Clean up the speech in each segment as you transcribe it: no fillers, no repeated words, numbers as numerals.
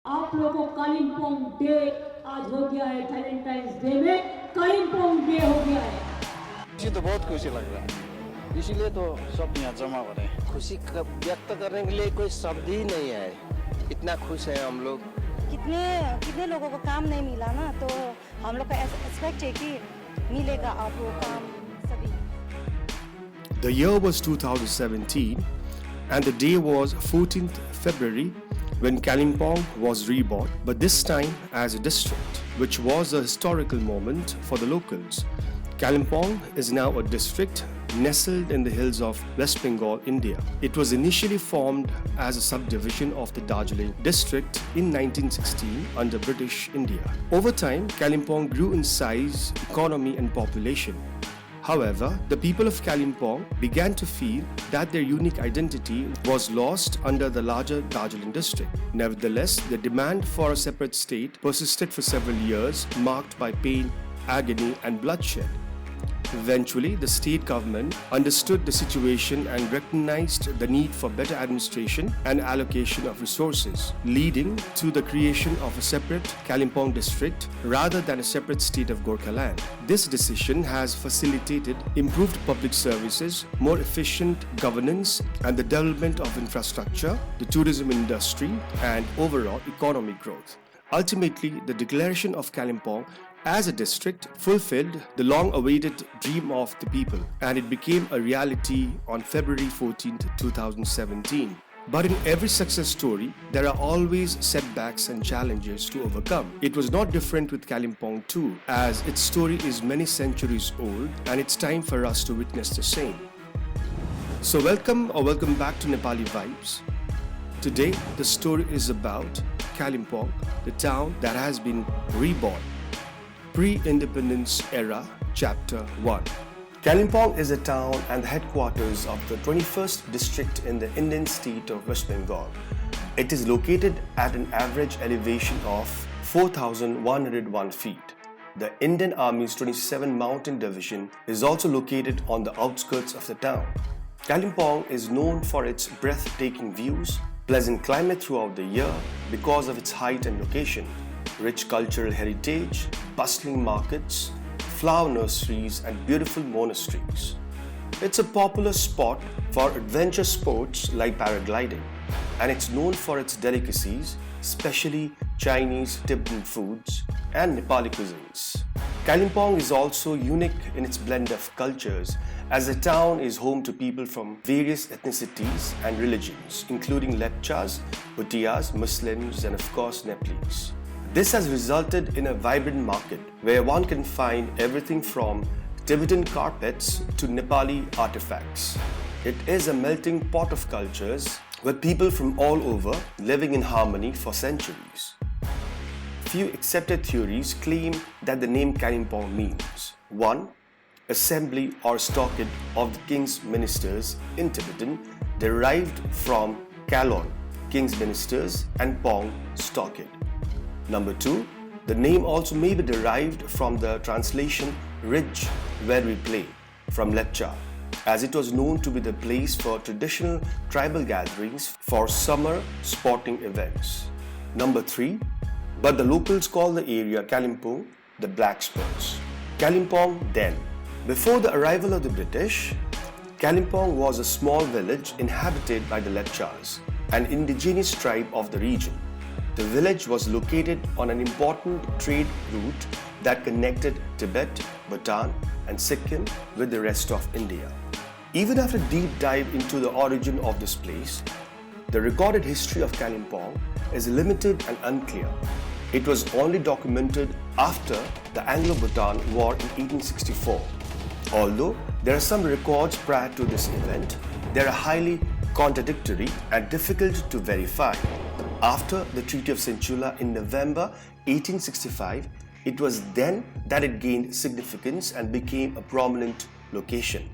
आप लोगों को कालिम्पोंग डे आज हो गया है। वैलेंटाइंस डे में कालिम्पोंग डे हो गया है। मुझे तो बहुत खुशी लग रहा है, इसीलिए तो सब यहाँ जमा हो रहे हैं। खुशी व्यक्त करने के लिए कोई शब्द ही नहीं है, इतना खुश हैं हम लोग। कितने लोगों को काम नहीं मिला ना, तो हम लोग का एक्सपेक्ट है कि मिलेगा आप लोग काम सभी। The year was 2017 and the day was 14th February when Kalimpong was reborn, but this time as a district, which was a historical moment for the locals. Kalimpong is now a district nestled in the hills of West Bengal, India. It was initially formed as a subdivision of the Darjeeling district in 1916 under British India. Over time, Kalimpong grew in size, economy and population. However, the people of Kalimpong began to feel that their unique identity was lost under the larger Darjeeling district. Nevertheless, the demand for a separate state persisted for several years, marked by pain, agony, and bloodshed. Eventually, the state government understood the situation and recognized the need for better administration and allocation of resources, leading to the creation of a separate Kalimpong district rather than a separate state of Gorkhaland. This decision has facilitated improved public services, more efficient governance, and the development of infrastructure, the tourism industry, and overall economic growth. Ultimately, the declaration of Kalimpong as a district fulfilled the long-awaited dream of the people, and it became a reality on February 14, 2017. But in every success story, there are always setbacks and challenges to overcome. It was not different with Kalimpong too, as its story is many centuries old, and it's time for us to witness the same. So welcome back to Nepali Vibes. Today, the story is about Kalimpong, the town that has been reborn. Pre-independence era, Chapter 1. Kalimpong is a town and the headquarters of the 21st district in the Indian state of West Bengal. It is located at an average elevation of 4,101 feet. The Indian Army's 27 Mountain Division is also located on the outskirts of the town. Kalimpong is known for its breathtaking views, pleasant climate throughout the year because of its height and location, rich cultural heritage, bustling markets, flower nurseries, and beautiful monasteries. It's a popular spot for adventure sports like paragliding, and it's known for its delicacies, especially Chinese, Tibetan foods, and Nepali cuisines. Kalimpong is also unique in its blend of cultures, as the town is home to people from various ethnicities and religions, including Lepchas, Bhutias, Muslims, and of course Nepalese. This has resulted in a vibrant market where one can find everything from Tibetan carpets to Nepali artifacts. It is a melting pot of cultures with people from all over living in harmony for centuries. Few accepted theories claim that the name Kalimpong means 1. Assembly or stockade of the king's ministers in Tibetan, derived from Kalon, king's ministers, and Pong, stockade. Number 2, the name also may be derived from the translation ridge where we play, from Lepcha, as it was known to be the place for traditional tribal gatherings for summer sporting events. Number 3, but the locals call the area Kalimpong, the Black Spurs. Kalimpong-The. Before the arrival of the British, Kalimpong was a small village inhabited by the Lepchas, an indigenous tribe of the region. The village was located on an important trade route that connected Tibet, Bhutan, and Sikkim with the rest of India. Even after a deep dive into the origin of this place, the recorded history of Kalimpong is limited and unclear. It was only documented after the Anglo-Bhutan War in 1864. Although there are some records prior to this event, they are highly contradictory and difficult to verify. After the Treaty of Senchula in November 1865, it was then that it gained significance and became a prominent location.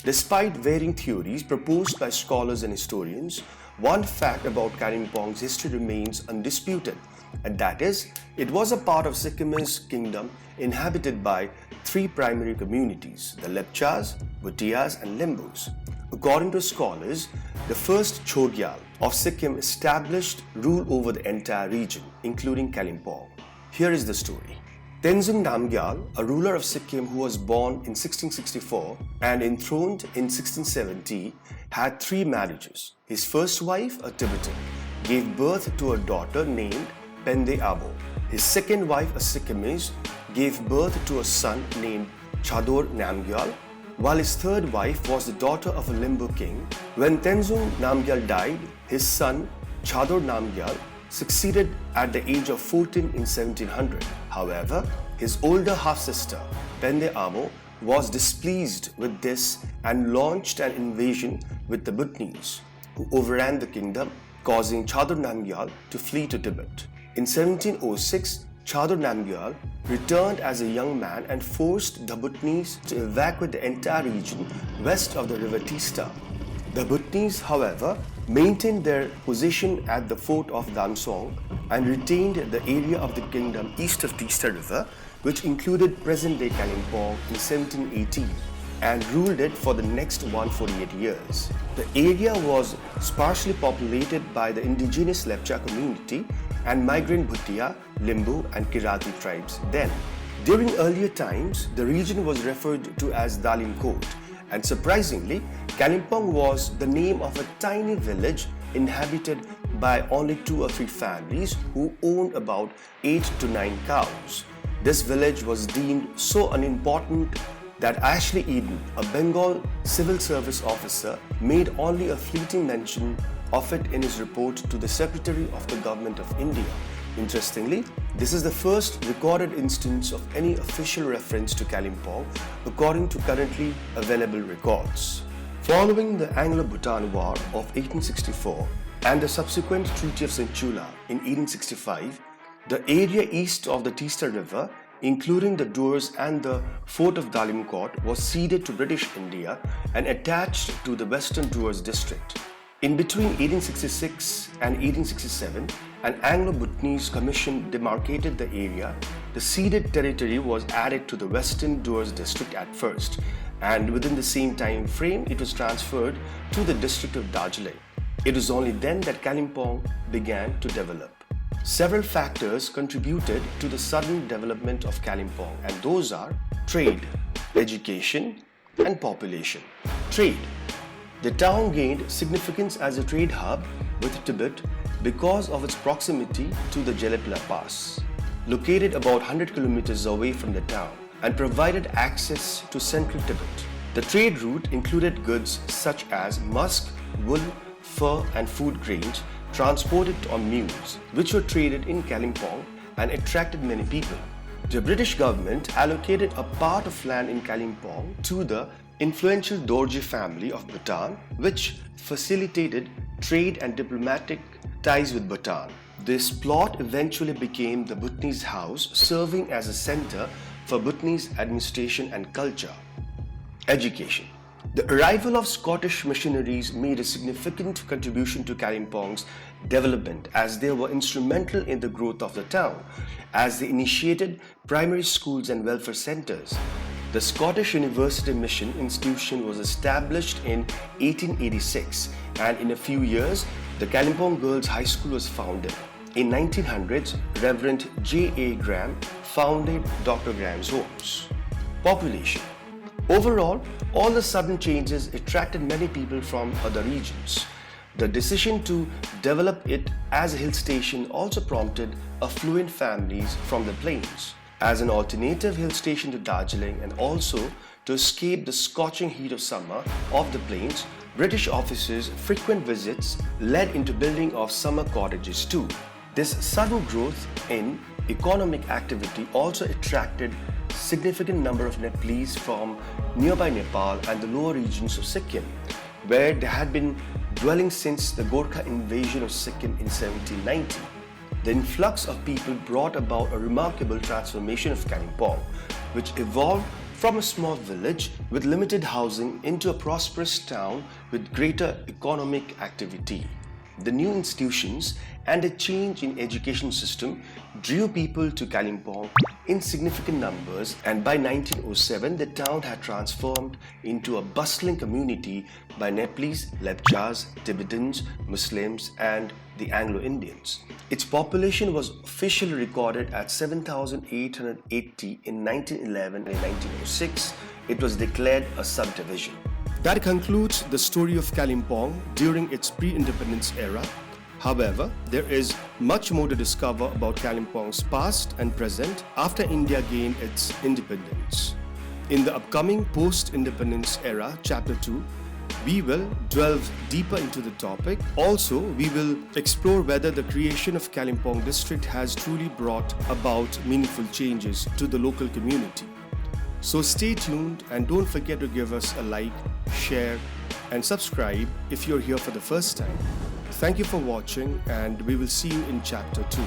Despite varying theories proposed by scholars and historians, one fact about Kalimpong's history remains undisputed, and that is, it was a part of Sikkimese kingdom inhabited by three primary communities, the Lepchas, Bhutias, and Limbus, According to scholars, the first Chogyal of Sikkim established rule over the entire region, including Kalimpong. Here is the story. Tenzing Namgyal, a ruler of Sikkim who was born in 1664 and enthroned in 1670, had 3 marriages. His first wife, a Tibetan, gave birth to a daughter named Pende Abo. His second wife, a Sikkimese, gave birth to a son named Chador Namgyal, while his third wife was the daughter of a Limbu king. When Tenzing Namgyal died, his son Chador Namgyal succeeded at the age of 14 in 1700. However, his older half-sister, Pende Abo, was displeased with this and launched an invasion with the Bhutanese, who overran the kingdom, causing Chador Namgyal to flee to Tibet. In 1706, Chador Namgyal returned as a young man and forced the Bhutanese to evacuate the entire region west of the river Teesta. The Bhutanese, however, maintained their position at the fort of Damsong and retained the area of the kingdom east of Teesta River, which included present-day Kalimpong in 1718, and ruled it for the next 148 years. The area was sparsely populated by the indigenous Lepcha community and migrant Bhutia, Limbu and Kirati tribes then. During earlier times, the region was referred to as Dalimkot, and surprisingly, Kalimpong was the name of a tiny village inhabited by only 2 or 3 families who owned about 8 to 9 cows. This village was deemed so unimportant that Ashley Eden, a Bengal civil service officer, made only a fleeting mention of it in his report to the Secretary of the Government of India. Interestingly, this is the first recorded instance of any official reference to Kalimpong according to currently available records. Following the Anglo-Bhutan War of 1864 and the subsequent Treaty of Senchula in 1865, the area east of the Teesta River, including the Doors and the fort of Dalimkot, was ceded to British India and attached to the Western Doors district. In between 1866 and 1867, an Anglo-Bhutanese commission demarcated the area. The ceded territory was added to the Western Doors district at first, and within the same time frame, it was transferred to the district of Darjeeling. It was only then that Kalimpong began to develop. Several factors contributed to the sudden development of Kalimpong, and those are trade, education, and population. Trade. The town gained significance as a trade hub with Tibet because of its proximity to the Jelepla Pass, located about 100 kilometers away from the town, and provided access to central Tibet. The trade route included goods such as musk, wool, fur, and food grains transported on mules, which were traded in Kalimpong and attracted many people. The British government allocated a part of land in Kalimpong to the influential Dorje family of Bhutan, which facilitated trade and diplomatic ties with Bhutan. This plot eventually became the Bhutanese House, serving as a center for Bhutanese administration and culture. Education. The arrival of Scottish missionaries made a significant contribution to Kalimpong's development, as they were instrumental in the growth of the town, as they initiated primary schools and welfare centers. The Scottish University Mission Institution was established in 1886, and in a few years, the Kalimpong Girls High School was founded. In 1900s, Reverend J.A. Graham founded Dr. Graham's Homes. Population. Overall, all the sudden changes attracted many people from other regions. The decision to develop it as a hill station also prompted affluent families from the plains. As an alternative hill station to Darjeeling and also to escape the scorching heat of summer of the plains, British officers' frequent visits led into building of summer cottages too. This sudden growth in economic activity also attracted significant number of Nepalese from nearby Nepal and the lower regions of Sikkim, where they had been dwelling since the Gorkha invasion of Sikkim in 1790. The influx of people brought about a remarkable transformation of Kalimpong, which evolved from a small village with limited housing into a prosperous town with greater economic activity. The new institutions and a change in education system drew people to Kalimpong in significant numbers, and by 1907 the town had transformed into a bustling community by Nepalese, Lepchas, Tibetans, Muslims and the Anglo-Indians. Its population was officially recorded at 7,880 in 1911, and in 1906 it was declared a subdivision. That concludes the story of Kalimpong during its pre-independence era. However, there is much more to discover about Kalimpong's past and present after India gained its independence. In the upcoming post-independence era, Chapter 2, we will delve deeper into the topic. Also, we will explore whether the creation of Kalimpong district has truly brought about meaningful changes to the local community. So stay tuned and don't forget to give us a like, share and subscribe if you're here for the first time. Thank you for watching, and we will see you in Chapter 2.